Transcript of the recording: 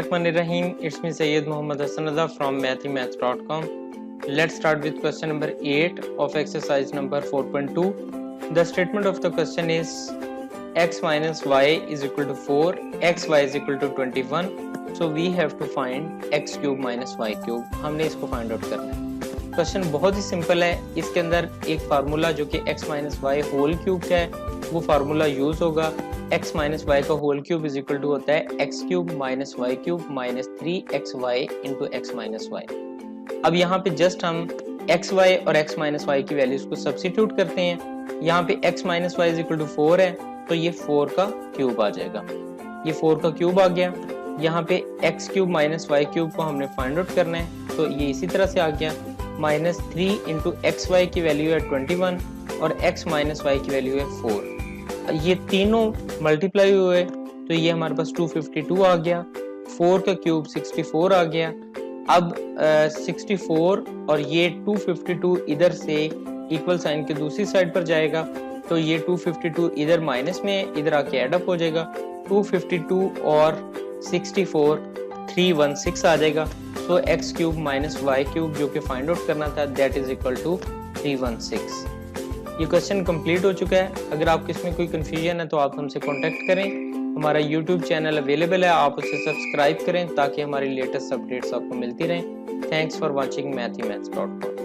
Bismillahirrahmanirrahim. It's me Sayyid Muhammad Hassan Raza from mathemaths.com. Let's start with question number 8 of exercise number 4.2. The statement of the question is x minus y is equal to 4, xy is equal to 21. So we have to find x cube minus y cube. हमने इसको find out करना है. Question बहुत ही simple है. इसके अंदर एक formula जो कि x minus y whole cube का है वो फार्मूला यूज होगा. x माइनस वाई का whole cube is equal to होता है x cube minus y cube minus 3xy into x minus y. अब यहाँ पे जस्ट हम xy और x माइनस वाई की वैल्यूज को सब्स्टिट्यूट करते हैं. यहाँ पे x minus y is equal to 4 है तो ये 4 का क्यूब आ जाएगा. ये 4 का क्यूब आ गया. यहाँ पे x cube minus y cube को हमने फाइंड आउट करना है तो ये इसी तरह से आ गया. माइनस 3 इंटू एक्स वाई की वैल्यू है 21 और x माइनस वाई की वैल्यू है 4. ये तीनों मल्टीप्लाई हुए तो ये हमारे पास 252 आ गया. 4 का क्यूब 64 आ गया. अब 64 और ये 252 इधर से इक्वल साइन के दूसरी साइड पर जाएगा तो ये 252 इधर माइनस में इधर आके एडअप हो जाएगा. 252 और 64 316 आ जाएगा. So x cube minus y cube जो कि फाइंड आउट करना था दैट इज इक्वल टू 316. ये क्वेश्चन कंप्लीट हो चुका है. अगर आपको इसमें कोई कंफ्यूजन है तो आप हमसे कांटेक्ट करें. हमारा यूट्यूब चैनल अवेलेबल है, आप उसे सब्सक्राइब करें ताकि हमारी लेटेस्ट अपडेट्स आपको मिलती रहें. Thanks for watching mathemaths.com.